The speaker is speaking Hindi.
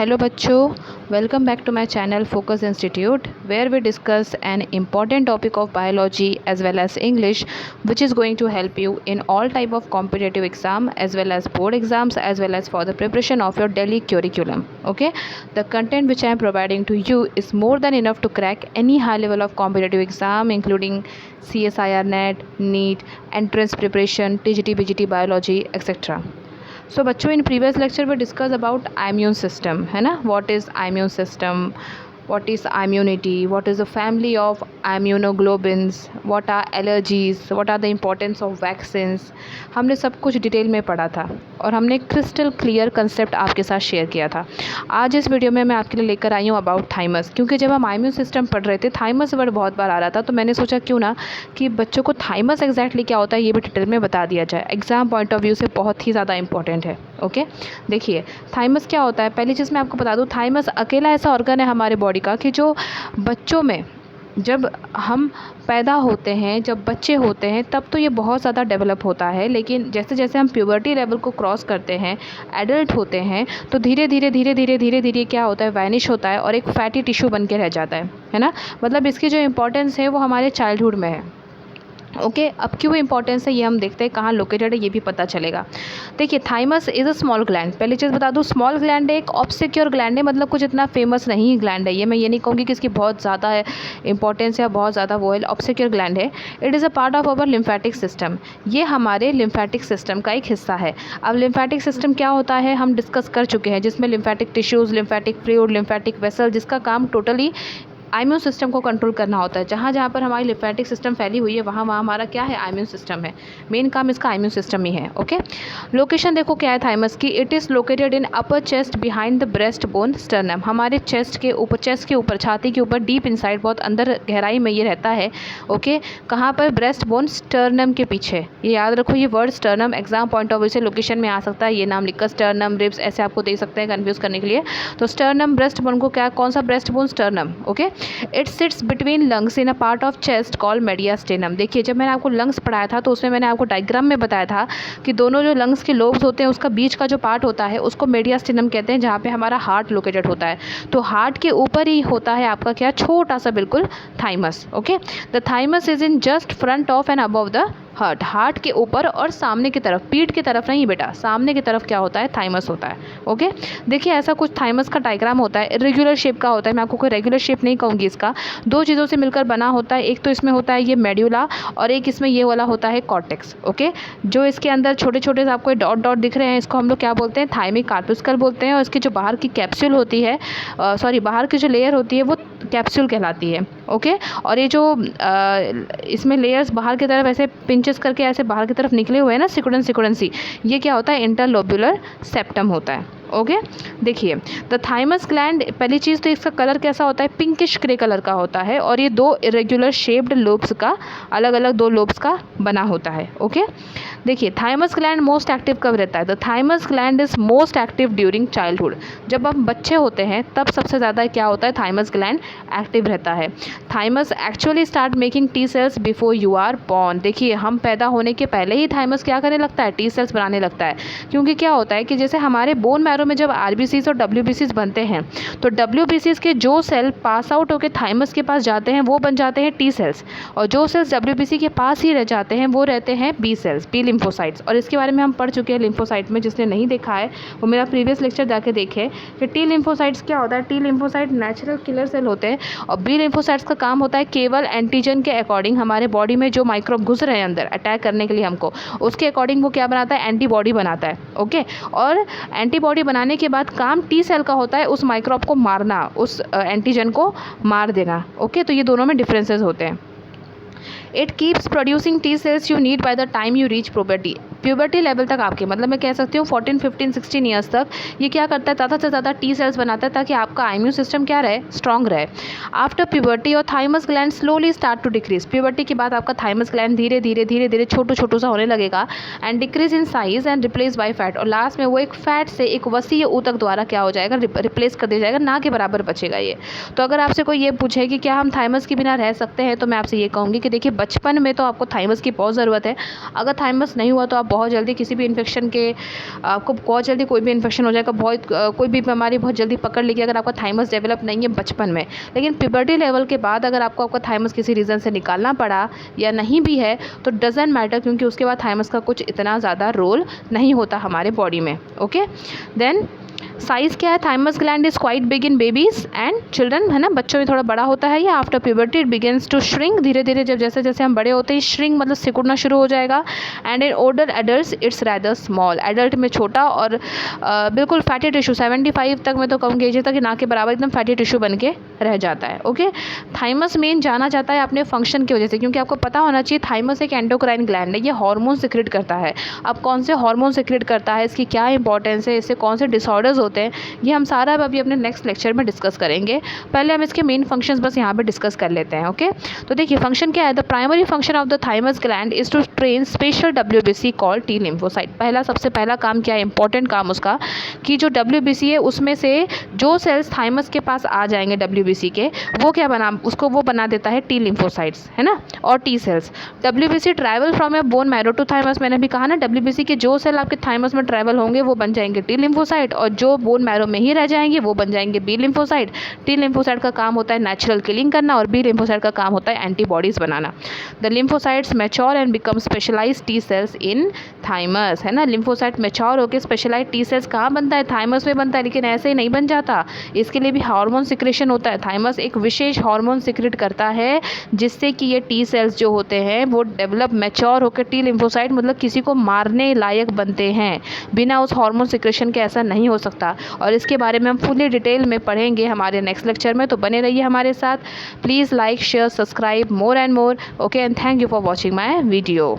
Hello बच्चों, welcome back to my channel Focus Institute where we discuss an important topic of biology as well as English which is going to help you in all type of competitive exam as well as board exams as well as for the preparation of your daily curriculum. Okay, the content which I am providing to you is more than enough to crack any high level of competitive exam including CSIR NET, NEET, entrance preparation, TGT, BGT, biology etc. सो बच्चों इन प्रीवियस लेक्चर में डिस्कस अबाउट इम्यून सिस्टम है ना. What is immune system, what is immunity, what is the family of immunoglobulins, what are allergies, what are the importance of vaccines. हमने सब कुछ डिटेल में पढ़ा था और हमने क्रिस्टल क्लियर कंसेप्ट आपके साथ शेयर किया था. आज इस वीडियो में मैं आपके लिए लेकर आई हूँ अबाउट थाइमस, क्योंकि जब हम इम्यून सिस्टम पढ़ रहे थे थाइमस वर्ड बहुत बार आ रहा था, तो मैंने सोचा क्यों ना कि बच्चों को थाइमस एग्जैक्टली क्या होता है ये भी डिटेल में बता दिया जाए. एग्जाम पॉइंट ऑफ व्यू से बहुत ही ज़्यादा इंपॉर्टेंट है. ओके, देखिए थाइमस क्या होता है. पहली चीज़ मैं आपको बता दूँ, थाइमस अकेला ऐसा ऑर्गन है हमारे बॉडी का कि जो बच्चों में जब हम पैदा होते हैं, जब बच्चे होते हैं तब तो ये बहुत ज़्यादा डेवलप होता है, लेकिन जैसे जैसे हम प्यूबर्टी लेवल को क्रॉस करते हैं, एडल्ट होते हैं, तो धीरे धीरे क्या होता है, वैनिश होता है और एक फैटी टिश्यू बन के रह जाता है ना. मतलब इसकी जो इम्पोर्टेंस है वो हमारे चाइल्डहुड में है. ओके, अब क्यों इंपॉर्टेंस है ये हम देखते हैं, कहाँ लोकेटेड है ये भी पता चलेगा. देखिए thymus is a small gland. पहली चीज़ बता दूँ, स्मॉल ग्लैंड है, एक ऑब्सक्योर ग्लैंड है, मतलब कुछ इतना फेमस नहीं ग्लैंड है ये. मैं ये नहीं कहूँगी कि इसकी बहुत ज़्यादा है इंपॉर्टेंस है, बहुत ज़्यादा वो है. ऑब्सक्योर ग्लैंड है. It is a part of our lymphatic system. ये हमारे लिम्फेटिक सिस्टम का एक हिस्सा है. अब लिम्फेटिक सिस्टम क्या होता है हम डिस्कस कर चुके हैं, जिसमें lymphatic tissues, lymphatic fluid, lymphatic vessel, जिसका काम टोटली इम्यून सिस्टम को कंट्रोल करना होता है. जहाँ जहाँ पर हमारी लिम्फेटिक सिस्टम फैली हुई है वहाँ वहाँ हमारा क्या है, इम्यून सिस्टम है. मेन काम इसका इम्यून सिस्टम ही है. ओके, लोकेशन देखो क्या है थाइमस की. It is located in upper chest behind the breast bone sternum. हमारे चेस्ट के ऊपर छाती के ऊपर डीप इनसाइड, बहुत अंदर गहराई में ये रहता है. ओके, कहाँ पर, ब्रेस्ट बोन स्टर्नम के पीछे. ये याद रखो, ये word sternum exam point of view से लोकेशन में आ सकता है. ये नाम लिखकर स्टर्नम, रिब्स ऐसे आपको दे सकते हैं कन्फ्यूज़ करने के लिए. तो स्टर्नम ब्रेस्ट बोन को क्या, कौन सा breast bone, sternum. Okay, it sits between lungs in a part of chest called mediastinum. देखिए जब मैंने आपको लंग्स पढ़ाया था तो उसमें मैंने आपको डायग्राम में बताया था कि दोनों जो लंग्स के लोब्स होते हैं उसका बीच का जो पार्ट होता है उसको मेडियास्टेनम कहते हैं, जहाँ पे हमारा हार्ट लोकेटेड होता है. तो हार्ट के ऊपर ही होता है आपका क्या, छोटा सा बिल्कुल thymus. Okay, the thymus is in just front of and above the heart. Heart के ऊपर और सामने की तरफ, पीठ की तरफ नहीं बेटा, सामने की तरफ क्या होता है, थाइमस होता है. ओके, देखिए ऐसा कुछ थाइमस का डायग्राम होता है, इरेगुलर शेप का होता है. मैं आपको कोई रेगुलर शेप नहीं कहूँगी इसका. दो चीज़ों से मिलकर बना होता है. एक तो इसमें होता है ये मेड्यूला और एक इसमें ये वाला होता है कॉर्टेक्स. ओके, जो इसके अंदर छोटे छोटे आपको डॉट डॉट दिख रहे हैं इसको हम लोग क्या बोलते हैं, थाइमिक कार्पस्कल बोलते हैं. और इसकी जो बाहर की कैप्सूल होती है, बाहर की जो लेयर होती है वो कैप्सूल कहलाती है. ओके, और ये जो इसमें लेयर्स बाहर की तरफ ऐसे पिंचेस करके ऐसे बाहर की तरफ निकले हुए हैं ना, सिकुड़न, ये क्या होता है, इंटरलोब्युलर सेप्टम होता है. ओके, देखिए द थाइमस ग्लैंड, पहली चीज़ तो इसका कलर कैसा होता है, पिंकिश ग्रे कलर का होता है. और ये दो इरेगुलर शेप्ड लोब्स का, अलग अलग दो लोब्स का बना होता है. ओके, देखिए थाइमस ग्लैंड मोस्ट एक्टिव कब रहता है. The thymus gland is most active during childhood. जब हम बच्चे होते हैं तब सबसे ज़्यादा क्या होता है, थाइमस ग्लैंड एक्टिव रहता है. Thymus actually start making T cells before you are born. देखिए हम पैदा होने के पहले ही थाइमस क्या करने लगता है, टी सेल्स बनाने लगता है. क्योंकि क्या होता है कि जैसे हमारे बोन मैरो में जब आरबीसीज और डब्ल्यूबीसीज बनते हैं तो डब्ल्यूबीसीज के जो सेल पास आउट होकर थाइमस के पास जाते हैं वो बन जाते हैं टी सेल्स, और जो सेल्स डब्ल्यूबीसी के पास ही रह जाते हैं वो रहते हैं बी सेल्स, बी लिम्फोसाइट्स. और इसके बारे में हम पढ़ चुके हैं लिम्फोसाइट में. जिसने नहीं देखा है वो मेरा प्रीवियस लेक्चर जाके देखे कि टी लिम्फोसाइट्स क्या होता है. T lymphocyte natural killer cell होते हैं और बी लिम्फोसाइट्स का काम होता है केवल एंटीजन के अकॉर्डिंग, हमारे बॉडी में जो माइक्रोब घुस रहे हैं अंदर अटैक करने के लिए हमको, उसके अकॉर्डिंग वो क्या बनाता है, एंटीबॉडी बनाता है. ओके, और एंटीबॉडी बनाने के बाद काम टी सेल का होता है उस माइक्रोब को मारना, उस एंटीजन को मार देना. ओके, तो ये दोनों में डिफरेंसेस होते हैं. It keeps producing T cells you need by the time you reach puberty. Puberty level तक आपके, मतलब मैं कह सकती हूँ 14, 15, 16 ईयर्स तक ये क्या करता है, ज़्यादा से ज़्यादा टी सेल्स बनाता है ताकि आपका इम्यून सिस्टम क्या रहे, स्ट्रॉन्ग रहे. आफ्टर प्यूबर्टी और thymus gland slowly start to decrease. Puberty के बाद आपका थाइमस ग्लैंड धीरे धीरे छोटू सा होने लगेगा and decrease in size and replace by fat. और लास्ट में वो एक फैट से एक वसीय ऊतक द्वारा क्या हो जाएगा, रिप्लेस कर दिया जाएगा, ना के बराबर बचेगा ये. तो अगर आपसे कोई ये पूछे कि क्या हम थाइमस के बिना रह सकते हैं, तो मैं आपसे ये कहूँगी कि देखिए बचपन में तो आपको थाइमस की बहुत ज़रूरत है. अगर थाइमस नहीं हुआ तो आप बहुत जल्दी किसी भी इन्फेक्शन के, आपको बहुत जल्दी कोई भी इन्फेक्शन हो जाएगा, बहुत कोई भी बीमारी बहुत जल्दी पकड़ लेगी अगर आपका थाइमस डेवलप नहीं है बचपन में। लेकिन प्यूबर्टी लेवल के बाद अगर आपको आपका थाइमस किसी रीज़न से निकालना पड़ा या नहीं भी है तो डजेंट मैटर, क्योंकि उसके बाद थाइमस का कुछ इतना ज़्यादा रोल नहीं होता हमारे बॉडी में। ओके, देन साइज़ क्या है, thymus gland is quite big in babies and children, है ना, बच्चों में थोड़ा बड़ा होता है ये। After puberty it begins to shrink, धीरे धीरे जब जैसे जैसे हम बड़े होते हैं श्रिंक मतलब सिकुड़ना शुरू हो जाएगा। And in older adults it's rather small, adult में छोटा और बिल्कुल फैटी टिश्यू 75 तक मैं तो कहूँगी एज तक ना के बराबर एकदम फैटी टिश्यू बन के रह जाता है। ओके, थाइमस मेन जाना जाता है अपने फंक्शन की वजह से, क्योंकि आपको पता होना चाहिए थाइमस एक एंडोक्राइन ग्लैंड है, ये हार्मोन सिक्रेट करता है। अब कौन से हार्मोन सिक्रेट करता है, इसकी क्या इंपॉर्टेंस है, इससे कौन से डिसऑर्डर्स होते हैं, ये हम सारा अभी अपने नेक्स्ट लेक्चर में डिस्कस करेंगे। पहले हम इसके मेन फंक्शंस बस यहाँ पे डिस्कस कर लेते हैं। ओके, तो देखिए फंक्शन क्या है, the primary function of the thymus gland is to train special WBC called T lymphocyte. सबसे पहला काम क्या है, इंपॉर्टेंट काम उसका, कि जो WBC है उसमें से जो सेल्स थाइमस के पास आ जाएंगे WBC के, वो क्या वो बना देता है टी लिम्फोसाइट्स, है ना, और T cells. WBC travel from a bone marrow to thymus, मैंने भी कहा ना WBC के जो सेल आपके थाइमस में ट्रैवल होंगे वो बन जाएंगे टी लिम्फोसाइट, और जो बोन मैरो में ही रह जाएंगे वो बन जाएंगे बी लिम्फोसाइट। टी लिम्फोसाइट का काम होता है नेचुरल किलिंग करना और बी लिम्फोसाइट का काम होता है एंटीबॉडीज बनाना। The lymphocytes mature and become specialised T cells in thymus, है ना। लिम्फोसाइट मैच्योर होकर स्पेशलाइज्ड टी सेल्स कहाँ बनता है, थाइमस में बनता है, लेकिन ऐसे ही नहीं बन जाता, इसके लिए भी हार्मोन सिक्रेशन होता है। थाइमस एक विशेष हार्मोन सिक्रेट करता है जिससे कि ये टी सेल्स जो होते हैं वो डेवलप मैच्योर होकर टी लिम्फोसाइट मतलब किसी को मारने लायक बनते हैं। बिना उस हार्मोन सिक्रेशन के ऐसा नहीं हो सकता, और इसके बारे में हम फुली डिटेल में पढ़ेंगे हमारे नेक्स्ट लेक्चर में, तो बने रहिए हमारे साथ। Please like share subscribe more and more. Okay, and thank you for watching my video.